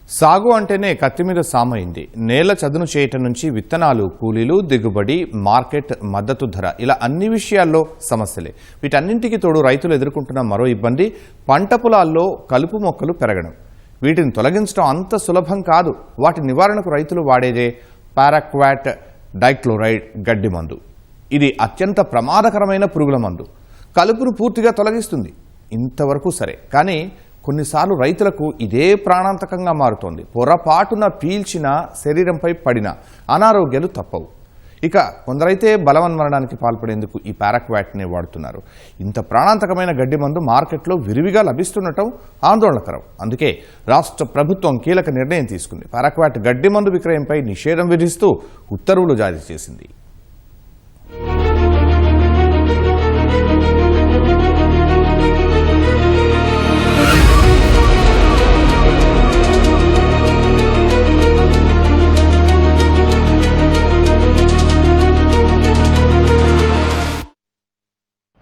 సాగు అంటేనే కత్తి మీద సామైంది. నేల చదును చేయటం నుంచి విత్తనాలు, కూలీలు, దిగుబడి, మార్కెట్, మద్దతు ధర ఇలా అన్ని విషయాల్లో సమస్యలే. వీటన్నింటికి తోడు రైతులు ఎదుర్కొంటున్న మరో ఇబ్బంది పంట పొలాల్లో కలుపు మొక్కలు పెరగడం. వీటిని తొలగించడం అంత సులభం కాదు. వాటి నివారణకు రైతులు వాడేదే పారాక్వాట్ డైక్లోరైడ్ గడ్డి మందు. ఇది అత్యంత ప్రమాదకరమైన పురుగుల మందు. కలుపును పూర్తిగా తొలగిస్తుంది. ఇంతవరకు సరే, కానీ కొన్నిసార్లు రైతులకు ఇదే ప్రాణాంతకంగా మారుతోంది. పొరపాటున పీల్చిన శరీరంపై పడిన అనారోగ్యాలు తప్పవు. ఇక కొందరైతే బలవన్మరణానికి పాల్పడేందుకు ఈ పారాక్వాట్నే వాడుతున్నారు. ఇంత ప్రాణాంతకమైన గడ్డి మందు మార్కెట్లో విరివిగా లభిస్తుండటం ఆందోళనకరం. అందుకే రాష్ట్ర ప్రభుత్వం కీలక నిర్ణయం తీసుకుంది. పారాక్వాట్ గడ్డి మందు విక్రయంపై నిషేధం విధిస్తూ ఉత్తర్వులు జారీ చేసింది.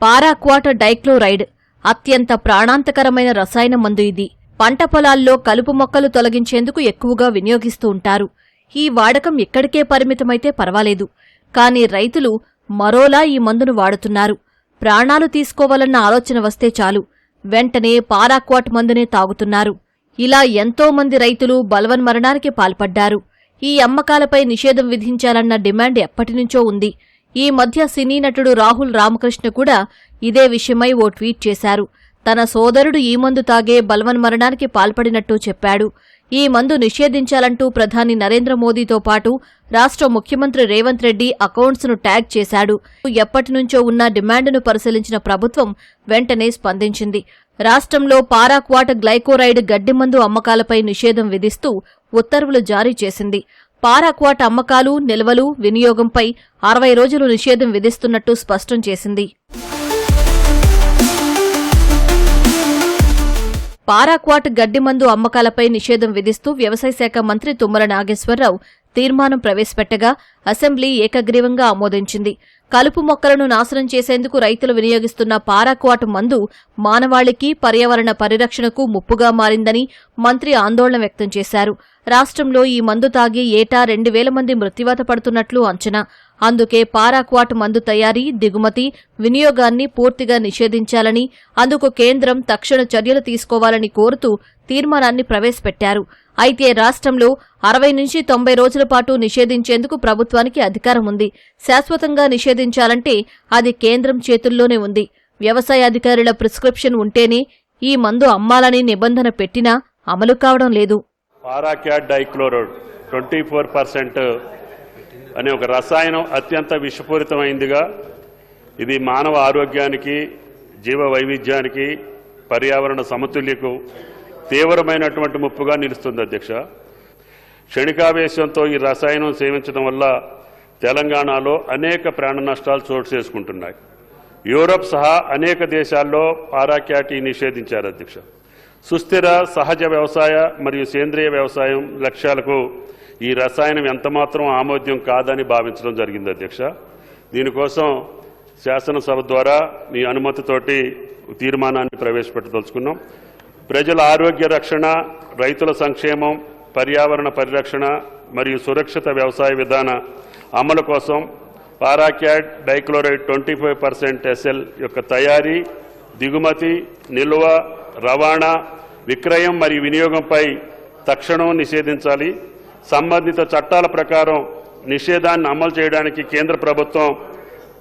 పారాక్వాట్ డైక్లోరైడ్ అత్యంత ప్రాణాంతకరమైన రసాయన మందు. ఇది పంట పొలాల్లో కలుపు మొక్కలు తొలగించేందుకు ఎక్కువగా వినియోగిస్తూ ఉంటారు. ఈ వాడకం ఎక్కడికే పరిమితమైతే పర్వాలేదు, కానీ రైతులు మరోలా ఈ మందును వాడుతున్నారు. ప్రాణాలు తీసుకోవాలన్న ఆలోచన వస్తే చాలు వెంటనే పారాక్వాట్ మందునే తాగుతున్నారు. ఇలా ఎంతో మంది రైతులు బలవన్మరణానికి పాల్పడ్డారు. ఈ అమ్మకాలపై నిషేధం విధించాలన్న డిమాండ్ ఎప్పటినుంచో ఉంది. ఈ మధ్య సినీ నటుడు రాహుల్ రామకృష్ణ కూడా ఇదే విషయమై ఓ ట్వీట్ చేశారు. తన సోదరుడు ఈ మందు తాగే బలవన్మరణానికి పాల్పడినట్టు చెప్పాడు. ఈ మందు నిషేధించాలంటూ ప్రధాని నరేంద్ర మోదీతో పాటు రాష్ట్ర ముఖ్యమంత్రి రేవంత్ రెడ్డి అకౌంట్స్ను ట్యాగ్ చేశాడు. ఎప్పటినుంచో ఉన్న డిమాండ్ను పరిశీలించిన ప్రభుత్వం వెంటనే స్పందించింది. రాష్ట్రంలో పారాక్వాట్ గ్లైకోరైడ్ గడ్డి మందు అమ్మకాలపై నిషేధం విధిస్తూ ఉత్తర్వులు జారీ చేసింది. పారాక్వాట్ అమ్మకాలు, నిల్వలు, వినియోగంపై 60 రోజులు నిషేధం విధిస్తున్నట్టు స్పష్టం చేసింది. పారాక్వాట్ గడ్డి మందు అమ్మకాలపై నిషేధం విధిస్తూ వ్యవసాయ శాఖ మంత్రి తుమ్మల నాగేశ్వరరావు తీర్మానం ప్రవేశపెట్టగా అసెంబ్లీ ఏకగ్రీవంగా ఆమోదించింది. కలుపు మొక్కలను నాశనం చేసేందుకు రైతులు వినియోగిస్తున్న పారాక్వాట్ మందు మానవాళికి, పర్యావరణ పరిరక్షణకు ముప్పుగా మారిందని మంత్రి ఆందోళన వ్యక్తం చేశారు. రాష్ట్రంలో ఈ మందు తాగి ఏటా 2000 మంది మృత్యువాత పడుతున్నట్లు అంచనా. అందుకే పారాక్వాట్ మందు తయారీ, దిగుమతి, వినియోగాన్ని పూర్తిగా నిషేధించాలని, అందుకు కేంద్రం తక్షణ చర్యలు తీసుకోవాలని కోరుతూ తీర్మానాన్ని ప్రవేశపెట్టారు. అయితే రాష్ట్రంలో 60 నుంచి 90 రోజుల పాటు నిషేధించేందుకు ప్రభుత్వానికి అధికారం ఉంది. శాశ్వతంగా నిషేధించాలంటే అది కేంద్రం చేతుల్లోనే ఉంది. వ్యవసాయ అధికారుల ప్రిస్క్రిప్షన్ ఉంటేనే ఈ మందు అమ్మాలని నిబంధన పెట్టినా అమలు కావడం లేదు. పారాక్వాట్ డైక్లోరైడ్ 24% అనే ఒక రసాయనం అత్యంత విషపూరితమైందిగా, ఇది మానవ ఆరోగ్యానికి, జీవ వైవిధ్యానికి, పర్యావరణ సమతుల్యకు తీవ్రమైనటువంటి ముప్పుగా నిలుస్తుంది. అధ్యక్ష, క్షణికావేశంతో ఈ రసాయనం సేవించడం వల్ల తెలంగాణలో అనేక ప్రాణ నష్టాలు చోటు చేసుకుంటున్నాయి. యూరప్ సహా అనేక దేశాల్లో పారాక్వాట్ నిషేధించారు. అధ్యక్ష, సుస్థిర సహజ వ్యవసాయ మరియు సేంద్రియ వ్యవసాయం లక్ష్యాలకు ఈ రసాయనం ఎంతమాత్రం ఆమోద్యం కాదని భావించడం జరిగింది. అధ్యక్ష, దీనికోసం శాసనసభ ద్వారా మీ అనుమతితోటి తీర్మానాన్ని ప్రవేశపెట్టదలుచుకున్నాం. ప్రజల ఆరోగ్య రక్షణ, రైతుల సంక్షేమం, పర్యావరణ పరిరక్షణ మరియు సురక్షిత వ్యవసాయ విధాన అమలు కోసం పారాక్వాట్ డైక్లోరైడ్ 25% SL యొక్క తయారీ, దిగుమతి, నిల్వ, రవాణా, విక్రయం మరియు వినియోగంపై తక్షణం నిషేధించాలి. సంబంధిత చట్టాల ప్రకారం నిషేధాన్ని అమలు చేయడానికి కేంద్ర ప్రభుత్వం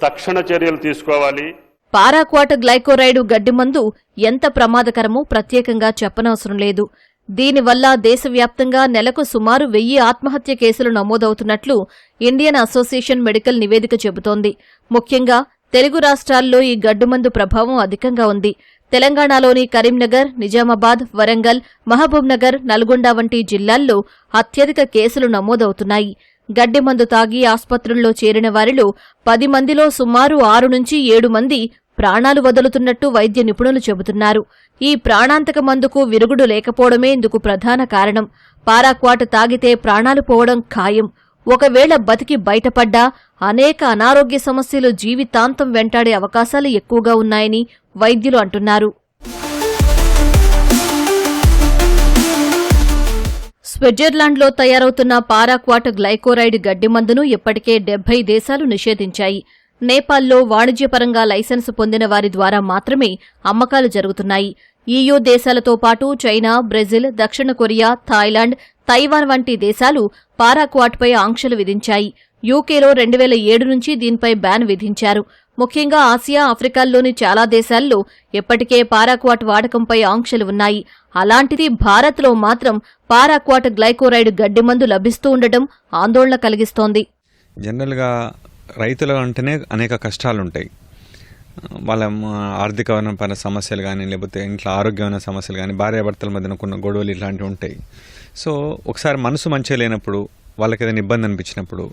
తక్షణ చర్యలు తీసుకోవాలి. పారాక్వాట్ గ్లైకోరైడ్ గడ్డి మందు ఎంత ప్రమాదకరమో ప్రత్యేకంగా చెప్పనవసరం లేదు. దీనివల్ల దేశవ్యాప్తంగా నెలకు సుమారు 1000 ఆత్మహత్య కేసులు నమోదవుతున్నట్లు ఇండియన్ అసోసియేషన్ మెడికల్ నివేదిక చెబుతోంది. ముఖ్యంగా తెలుగు రాష్ట్రాల్లో ఈ గడ్డిమందు ప్రభావం అధికంగా ఉంది. తెలంగాణలోని కరీంనగర్, నిజామాబాద్, వరంగల్, మహబూబ్నగర్, నల్గొండ వంటి జిల్లాల్లో అత్యధిక కేసులు నమోదవుతున్నాయి. గడ్డి మందు తాగి ఆస్పత్రుల్లో చేరిన వారిలో 10 మందిలో సుమారు 6 నుంచి 7 మంది ప్రాణాలు వదులుతున్నట్టు వైద్య నిపుణులు చెబుతున్నారు. ఈ ప్రాణాంతక మందుకు విరుగుడు లేకపోవడమే ఇందుకు ప్రధాన కారణం. పారాక్వాట్ తాగితే ప్రాణాలు పోవడం ఖాయం. ఒకవేళ బతికి బయటపడ్డా అనేక అనారోగ్య సమస్యలు జీవితాంతం వెంటాడే అవకాశాలు ఎక్కువగా ఉన్నాయని వైద్యులు అంటున్నారు. స్విట్జర్లాండ్లో తయారవుతున్న పారాక్వాట్ గ్లైకోరైడ్ గడ్డి మందును ఇప్పటికే 70 దేశాలు నిషేధించాయి. నేపాల్లో వాణిజ్యపరంగా లైసెన్సు పొందిన వారి ద్వారా మాత్రమే అమ్మకాలు జరుగుతున్నాయి. EU దేశాలతో పాటు చైనా, బ్రెజిల్, దక్షిణ కొరియా, థాయిలాండ్, తైవాన్ వంటి దేశాలు పారాక్వాట్పై ఆంక్షలు విధించాయి. యూకేలో 2007 నుంచి దీనిపై బ్యాన్ విధించారు. ముఖ్యంగా ఆసియా, ఆఫ్రికాల్లోని చాలా దేశాల్లో ఇప్పటికే పారాక్వాట్ వాడకంపై ఆంక్షలు ఉన్నాయి. అలాంటిది భారత్లో మాత్రం పారాక్వాట్ గ్లైకోరైడ్ గడ్డి మందు లభిస్తూ ఉండటం ఆందోళన కలిగిస్తోంది. జనరల్గా రైతులు అంటేనే అనేక కష్టాలు ఉంటాయి. వాళ్ళ ఆర్థికపరమైన సమస్యలు కానీ, లేకపోతే ఇంట్లో ఆరోగ్యమైన సమస్యలు కానీ, భార్యాభర్తల మధ్యన కొన్ని గొడవలు ఇలాంటివి ఉంటాయి. సో ఒకసారి మనసు మంచిగా లేనప్పుడు, వాళ్ళకి ఏదైనా ఇబ్బంది అనిపించినప్పుడు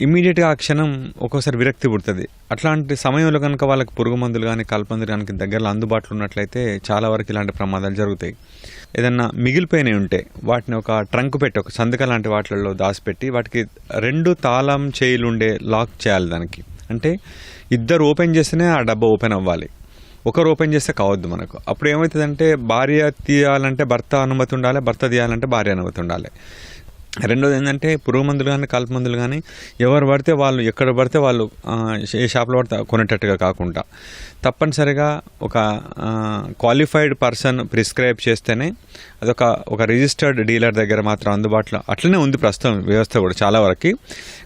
ఇమ్మీడియట్గా ఆ క్షణం ఒక్కోసారి విరక్తి పుడుతుంది. అట్లాంటి సమయంలో కనుక వాళ్ళకి పురుగు మందులు కానీ, కల్పమందులు కానీ దగ్గరలో అందుబాటులో ఉన్నట్లయితే చాలా వరకు ఇలాంటి ప్రమాదాలు జరుగుతాయి. ఏదన్నా మిగిలిపోయినవి ఉంటే వాటిని ఒక ట్రంక్ పెట్టి, ఒక సందుక లాంటి వాటిల్లో దాచిపెట్టి, వాటికి 2 తాళం చేయిలు ఉండే లాక్ చేయాలి. దానికి అంటే ఇద్దరు ఓపెన్ చేస్తేనే ఆ డబ్బా ఓపెన్ అవ్వాలి, ఒకరు ఓపెన్ చేస్తే కావద్దు మనకు. అప్పుడు ఏమవుతుందంటే భార్య తీయాలంటే భర్త అనుమతి ఉండాలి, భర్త తీయాలంటే భార్య అనుమతి ఉండాలి. రెండోది ఏంటంటే పురుగు మందులు కానీ, కలుపు మందులు కానీ ఎవరు పడితే వాళ్ళు, ఎక్కడ పడితే వాళ్ళు, ఏ షాప్లో పడితే కొనేటట్టుగా కాకుండా తప్పనిసరిగా ఒక క్వాలిఫైడ్ పర్సన్ ప్రిస్క్రైబ్ చేస్తేనే ఒక రిజిస్టర్డ్ డీలర్ దగ్గర మాత్రం అందుబాటులో అట్లనే ఉంది ప్రస్తుతం వ్యవస్థ కూడా చాలా వరకు.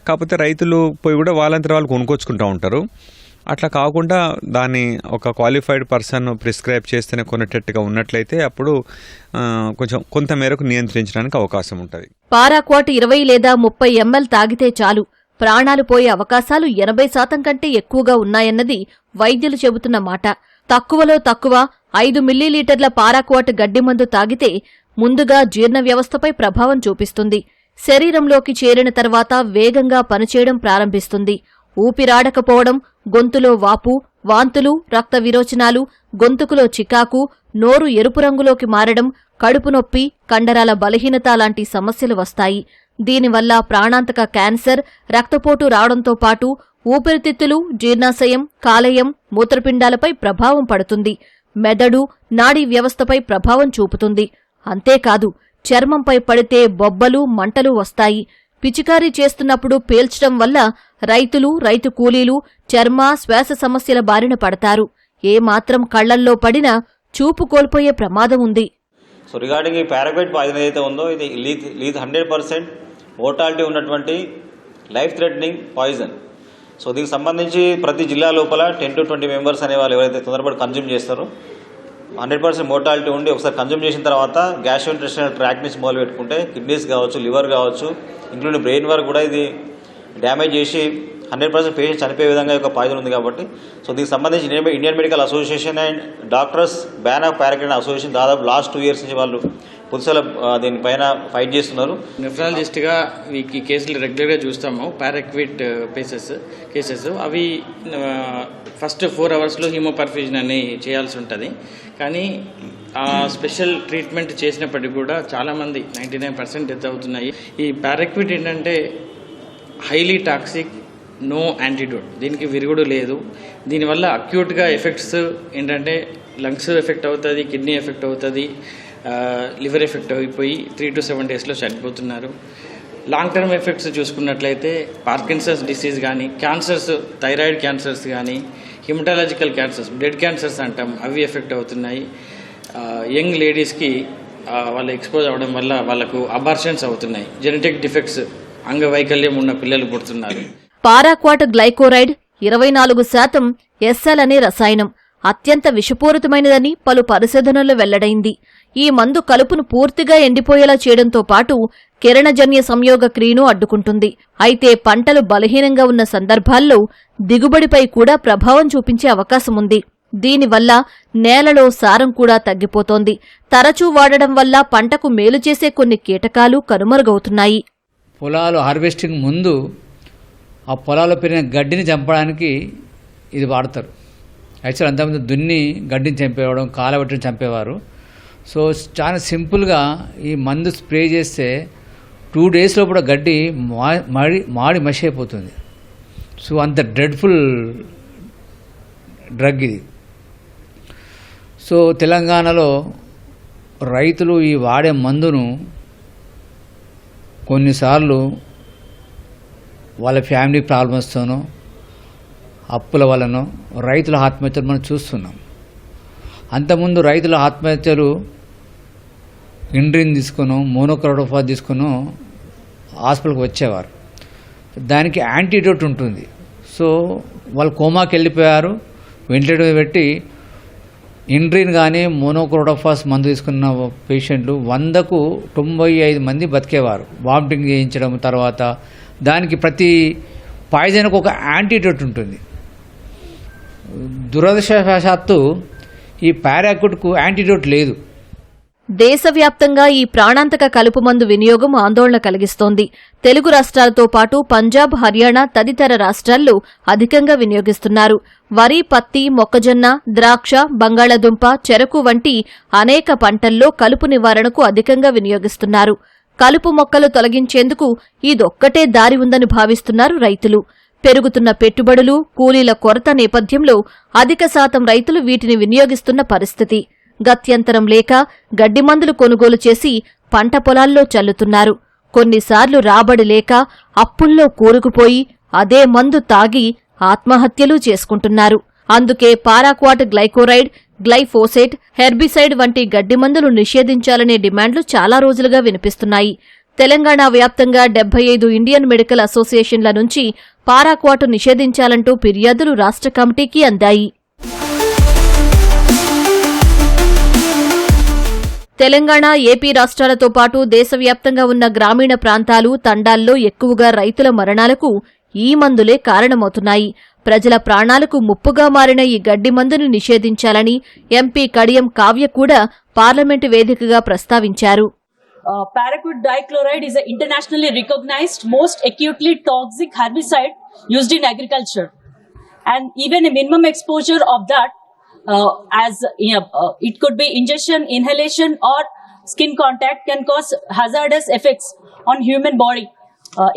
కాకపోతే రైతులు పోయి కూడా వాళ్ళంతా వాళ్ళు కొనుక్కొచ్చుకుంటూ ఉంటారు. అట్లా కాకుండా దాన్ని ఒక క్వాలిఫైడ్ పర్సన్ ప్రిస్క్రైబ్ చేస్తేనే కొనేటట్టుగా ఉన్నట్లయితే అప్పుడు కొంత మేరకు నియంత్రించడానికి అవకాశం ఉంటుంది. పారాక్వాట్ 20 లేదా 30 ml తాగితే చాలు, ప్రాణాలు పోయే అవకాశాలు 80% కంటే ఎక్కువగా ఉన్నాయన్నది వైద్యులు చెబుతున్న మాట. తక్కువలో తక్కువ 5 మిల్లీలీటర్ల పారాక్వాట్ గడ్డి మందు తాగితే ముందుగా జీర్ణ వ్యవస్థపై ప్రభావం చూపిస్తుంది. శరీరంలోకి చేరిన తర్వాత వేగంగా పనిచేయడం ప్రారంభిస్తుంది. ఊపిరాడకపోవడం, గొంతులో వాపు, వాంతులు, రక్త విరోచనాలు, గొంతుకులో చికాకు, నోరు ఎరుపు రంగులోకి మారడం, కడుపు నొప్పి, కండరాల బలహీనత లాంటి సమస్యలు వస్తాయి. దీనివల్ల ప్రాణాంతక క్యాన్సర్, రక్తపోటు రావడంతో పాటు ఊపిరితిత్తులు, జీర్ణాశయం, కాలేయం, మూత్రపిండాలపై ప్రభావం పడుతుంది. మెదడు, నాడీ వ్యవస్థపై ప్రభావం చూపుతుంది. అంతేకాదు, చర్మంపై పడితే బొబ్బలు, మంటలు వస్తాయి. పిచికారీ చేస్తున్నప్పుడు పీల్చడం వల్ల రైతులు, రైతు కూలీలు చర్మ, శ్వాస సమస్యల బారిన పడతారు. ఏమాత్రం కళ్లల్లో పడినా చూపు కోల్పోయే ప్రమాదం ఉంది. సో రిగార్డింగ్ ఈ పారాక్వాట్ పాయిజన్ ఏదైతే ఉందో, ఇది లీజ్ 100% మోర్టాలిటీ ఉన్నటువంటి లైఫ్ థ్రెటనింగ్ పాయిజన్. సో దీనికి సంబంధించి ప్రతి జిల్లా లోపల 10 to 20 మెంబర్స్ అనే వాళ్ళు ఎవరైతే తొందరపడి కన్జ్యూమ్ చేస్తారో 100% మోర్టాలిటీ ఉండి ఒకసారి కన్జ్యూమ్ చేసిన తర్వాత గ్యాస్ట్రోఇంటెస్టినల్ ట్రాక్ట్ నుంచి మొదలు పెట్టుకుంటే కిడ్నీస్ కావచ్చు, లివర్ కావచ్చు, ఇంక్లూడింగ్ బ్రెయిన్ వరకు కూడా ఇది డ్యామేజ్ చేసి 100% పేషెంట్ చనిపోయే విధంగా ఒక పాయిజన్ ఉంది కాబట్టి సో దీనికి సంబంధించి Indian medical association and doctors ban of paraquat association దాదాపు లాస్ట్ 2 years నుంచి వాళ్ళు పుదుసల దీనిపైన ఫైట్ చేస్తున్నారు. నెఫ్రాలజిస్ట్గా ఈ కేసులు రెగ్యులర్గా చూస్తాము. పారాక్వాట్ కేసెస్ అవి ఫస్ట్ 4 hours హీమోపర్ఫ్యూజన్ అని చేయాల్సి ఉంటుంది. కానీ ఆ స్పెషల్ ట్రీట్మెంట్ చేసినప్పటికీ కూడా చాలామంది 99% డెత్ అవుతున్నాయి. ఈ పారాక్వాట్ ఏంటంటే హైలీ టాక్సిక్, నో యాంటీడోట్, దీనికి విరుగుడు లేదు. దీనివల్ల అక్యూట్గా ఎఫెక్ట్స్ ఏంటంటే లంగ్స్ ఎఫెక్ట్ అవుతుంది, కిడ్నీ ఎఫెక్ట్ అవుతుంది, లివర్ ఎఫెక్ట్ అయిపోయి 3 to 7 days చనిపోతున్నారు. లాంగ్ టర్మ్ ఎఫెక్ట్స్ చూసుకున్నట్లయితే పార్కిన్సన్స్ డిసీజ్ కానీ, క్యాన్సర్స్, థైరాయిడ్ క్యాన్సర్స్ కానీ, హిమటాలజికల్ క్యాన్సర్స్, బ్లడ్ క్యాన్సర్స్ అంటాం, అవి ఎఫెక్ట్ అవుతున్నాయి. యంగ్ లేడీస్కి వాళ్ళు ఎక్స్పోజ్ అవ్వడం వల్ల వాళ్ళకు అబార్షన్స్ అవుతున్నాయి. జెనెటిక్ డిఫెక్ట్స్, అంగవైకల్యం ఉన్న పిల్లలు పుడుతున్నారు. పారాక్వాట్ గ్లైకోరైడ్ 24% ఎస్ఎల్ అనే రసాయనం అత్యంత విషపూరితమైనదని పలు పరిశోధనల్లో వెల్లడైంది. ఈ మందు కలుపును పూర్తిగా ఎండిపోయేలా చేయడంతో పాటు కిరణజన్య సంయోగ క్రియను అడ్డుకుంటుంది. అయితే పంటలు బలహీనంగా ఉన్న సందర్భాల్లో దిగుబడిపై కూడా ప్రభావం చూపించే అవకాశముంది. దీనివల్ల నేలలో సారం కూడా తగ్గిపోతోంది. తరచూ వాడడం వల్ల పంటకు మేలు చేసే కొన్ని కీటకాలు కనుమరుగవుతున్నాయి. పొలాలు హార్వెస్టింగ్ ముందు ఆ పొలాల్లో పెరిగిన గడ్డిని చంపడానికి ఇది వాడతారు. యాక్చువల్ అంతకుముందు దున్ని గడ్డిని చంపేయడం, కాలబెట్టడం చంపేవారు. సో చాలా సింపుల్గా ఈ మందు స్ప్రే చేస్తే 2 days లోపల గడ్డి మాడి మషి అయిపోతుంది. సో అంత డ్రెడ్ఫుల్ డ్రగ్ ఇది. సో తెలంగాణలో రైతులు ఈ వాడే మందును కొన్నిసార్లు వాళ్ళ ఫ్యామిలీ ప్రాబ్లమ్స్తోనో అప్పుల వలనో రైతుల ఆత్మహత్యలు మనం చూస్తున్నాం. అంతకుముందు రైతుల ఆత్మహత్యలు ఇండ్రిన్ తీసుకుని మోనోక్రోటోఫాస్ తీసుకుని హాస్పిటల్కి వచ్చేవారు. దానికి యాంటీడోట్ ఉంటుంది. సో వాళ్ళు కోమాకి వెళ్ళిపోయారు, వెంటిలేటర్ పెట్టి ఇండ్రిన్ కానీ మోనోక్రోటోఫాస్ మందు తీసుకున్న పేషెంట్లు 100కు 95 మంది బతికేవారు. వామిటింగ్ చేయించడం, తర్వాత దానికి ప్రతి పాయిజన్కు ఒక యాంటీడోట్ ఉంటుంది. దురదృష్టవశాత్తు ఈ పారాక్యూట్కు యాంటీడోట్ లేదు. దేశవ్యాప్తంగా ఈ ప్రాణాంతక కలుపు మందు వినియోగం ఆందోళన కలిగిస్తోంది. తెలుగు రాష్ట్రాలతో పాటు పంజాబ్, హర్యానా తదితర రాష్ట్రాల్లో అధికంగా వినియోగిస్తున్నారు. వరి, పత్తి, మొక్కజొన్న, ద్రాక్ష, బంగాళాదుంప, చెరకు వంటి అనేక పంటల్లో కలుపు నివారణకు అధికంగా వినియోగిస్తున్నారు. కలుపు మొక్కలు తొలగించేందుకు ఇదొక్కటే దారి ఉందని భావిస్తున్నారు రైతులు. పెరుగుతున్న పెట్టుబడులు, కూలీల కొరత నేపథ్యంలో అధిక శాతం రైతులు వీటిని వినియోగిస్తున్న పరిస్థితి. గత్యంతరం లేక గడ్డి మందులు కొనుగోలు చేసి పంట పొలాల్లో చల్లుతున్నారు. కొన్నిసార్లు రాబడి లేక అప్పుల్లో కూరుకుపోయి అదే మందు తాగి ఆత్మహత్యలు చేసుకుంటున్నారు. అందుకే పారాక్వాట్ గ్లైకోరైడ్, గ్లైఫోసేట్, హెర్బిసైడ్ వంటి గడ్డి మందులు నిషేధించాలనే డిమాండ్లు చాలా రోజులుగా వినిపిస్తున్నాయి. తెలంగాణ వ్యాప్తంగా 75 ఇండియన్ మెడికల్ అసోసియేషన్ల నుంచి పారాక్వాట్ నిషేధించాలంటూ ఫిర్యాదులు రాష్ట్ర కమిటీకి అందాయి. తెలంగాణ, ఏపీ రాష్ట్రాలతో పాటు దేశవ్యాప్తంగా ఉన్న గ్రామీణ ప్రాంతాలు, తండాల్లో ఎక్కువగా రైతుల మరణాలకు ఈ మందులే కారణమవుతున్నాయి. ప్రజల ప్రాణాలకు ముప్పుగా మారిన ఈ గడ్డి మందును నిషేధించాలని ఎంపీ కడియం కావ్య కూడా పార్లమెంటు వేదికగా ప్రస్తావించారు. Paraquat dichloride is an internationally recognized most acutely toxic herbicide used in agriculture, and even a minimum exposure of that it could be ingestion, inhalation or skin contact can cause hazardous effects on human body,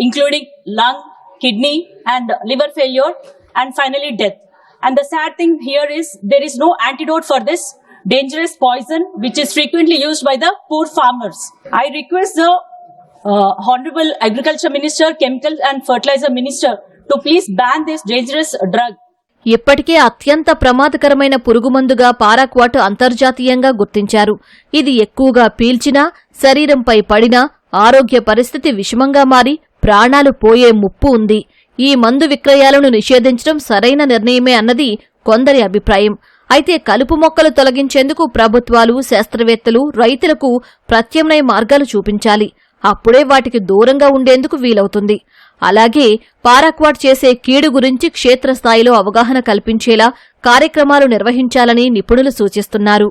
including lung, kidney and liver failure and finally death. And the sad thing here is there is no antidote for this dangerous poison which is frequently used by the poor farmers. I request the Honorable Agriculture Minister, Chemical and Fertilizer Minister to please ban this dangerous drug. ఇప్పటికే అత్యంత ప్రమాదకరమైన పురుగుమందుగా paraquat అంతర్జాతీయంగా గుర్తించారు. ఇది ఎక్కువగా పీల్చినా, శరీరంపై పడినా ఆరోగ్య పరిస్థితి విషమంగా మారి ప్రాణాలు పోయే ముప్పు ఉంది. ఈ మందు విక్రయాలను నిషేధించడం సరైన నిర్ణయమే అన్నది కొందరి అభిప్రాయం. అయితే కలుపు మొక్కలు తొలగించేందుకు ప్రభుత్వాలు, శాస్త్రవేత్తలు రైతులకు ప్రత్యామ్నాయ మార్గాలు చూపించాలి. అప్పుడే వాటికి దూరంగా ఉండేందుకు వీలవుతుంది. అలాగే పారాక్వాట్ చేసే కీడు గురించి క్షేత్రస్థాయిలో అవగాహన కల్పించేలా కార్యక్రమాలు నిర్వహించాలని నిపుణులు సూచిస్తున్నారు.